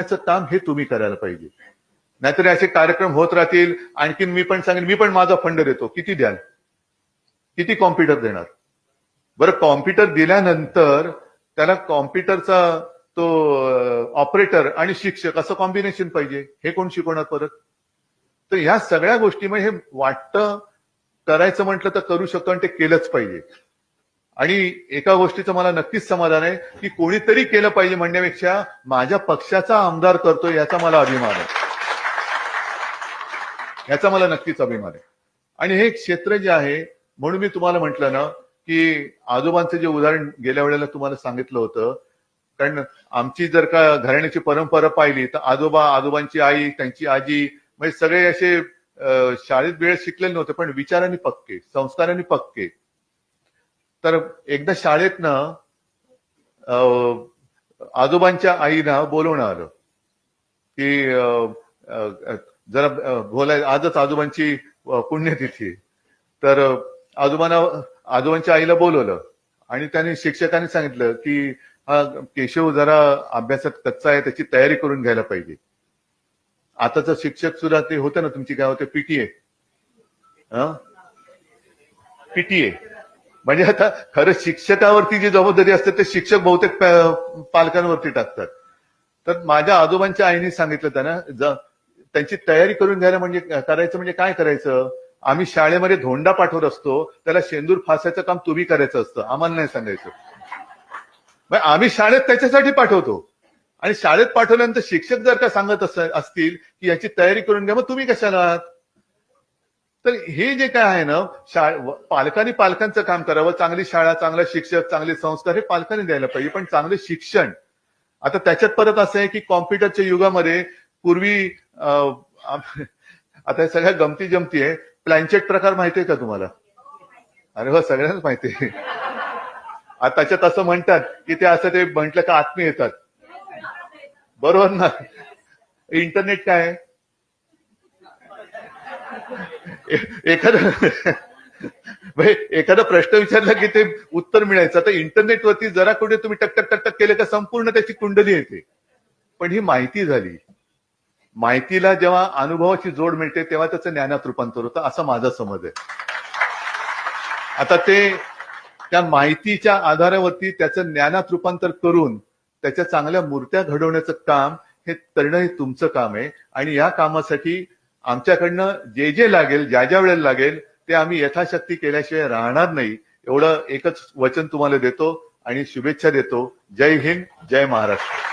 काम हे तुम्ही करायला पाहिजे. नाहीतर असे कार्यक्रम होत राहतील. आणखीन मी पण सांगेन, मी पण माझा फंड देतो. किती द्याल? किती कॉम्प्युटर देणार? बरं, कॉम्प्युटर दिल्यानंतर त्याला कॉम्प्युटरचा तो ऑपरेटर आणि शिक्षक असं कॉम्बिनेशन पाहिजे. हे कोण शिकवणार परत? तर ह्या सगळ्या गोष्टी हे वाटतं करायचं म्हटलं तर करू शकतो आणि ते केलंच पाहिजे. आणि एका गोष्टीचं मला नक्कीच समाधान आहे की कोणीतरी केलं पाहिजे म्हणण्यापेक्षा माझ्या पक्षाचा आमदार करतोय याचा मला अभिमान आहे. याचा मला नक्कीच अभिमान आहे. आणि हे क्षेत्र जे आहे, म्हणून मी तुम्हाला म्हटलं ना की आजोबांचं जे उदाहरण गेल्या वेळेला तुम्हाला सांगितलं होतं, कारण आमची जर का घराण्याची परंपरा पाहिली तर आजोबा, आजोबांची आई, त्यांची आजी म्हणजे सगळे असे शाळेत वेळ शिकलेले नव्हते, पण विचारांनी पक्के, संस्कारांनी पक्के. तर एकदा शाळेतनं आजोबांच्या आईना बोलवणं आलं की जरा बोलाय, आजच आजोबांची पुण्यतिथी. तर आजोबांच्या आईला बोलवलं आणि त्याने शिक्षकांनी सांगितलं की हा केशव जरा अभ्यासात कच्चा आहे, त्याची तयारी करून घ्यायला पाहिजे. आताचं शिक्षक सुद्धा ते होतं ना, तुमची काय होते, पीटीए. पीटीए म्हणजे आता खरं शिक्षकावरती जी जबाबदारी असते ते शिक्षक बहुतेक पालकांवरती टाकतात. तर माझ्या आजोबांच्या आईने सांगितलं त्यांना त्यांची तयारी करून घ्यायला म्हणजे करायचं म्हणजे काय करायचं, आम्ही शाळेमध्ये धोंडा पाठवत असतो, त्याला शेंदूर फासायचं काम तुम्ही करायचं असतं, आम्हाला नाही सांगायचं. आम्ही शाळेत त्याच्यासाठी पाठवतो आणि शाळेत पाठवल्यानंतर शिक्षक जर का सांगत असतील की याची तयारी करून घ्या, मग तुम्ही कशाला? तर हे जे काय आहे ना, पालकांनी पालकांचं काम करावं. चांगली शाळा, चांगला शिक्षक, चांगले संस्कार हे पालकांनी द्यायला पाहिजे. पण चांगले शिक्षण, आता त्याच्यात परत असं आहे की कॉम्प्युटरच्या युगामध्ये पूर्वी आता सगळ्या गमती जमती आहे. प्लॅनचेट प्रकार माहितीये का तुम्हाला? अरे हो, सगळ्यांनाच माहिती आहे. आता त्याच्यात असं म्हणतात की ते असं ते म्हटलं का आत्मे येतात, बरोबर ना? इंटरनेट काय आहे? एखादा प्रश्न विचारला की ते उत्तर मिळायचं. आता इंटरनेटवरती जरा कुठे तुम्ही टक टक टक टक केले का संपूर्ण त्याची कुंडली येते. पण ही माहिती झाली. माहितीला जेव्हा अनुभवाची जोड मिळते तेव्हा त्याचं ज्ञानात रूपांतर होतं, असा माझा समज आहे. आता त्या माहितीच्या आधारावरती त्याचं ज्ञानात रूपांतर करून त्याच्या चांगल्या मूर्त्या घडवण्याचं काम हे करणं हे तुमचं काम आहे. आणि या कामासाठी आमच्याकडनं जे जे लागेल, ज्या ज्या वेळेला लागेल ते आम्ही यथाशक्ती केल्याशिवाय राहणार नाही, एवढं एकच वचन तुम्हाला देतो आणि शुभेच्छा देतो. जय हिंद, जय महाराष्ट्र.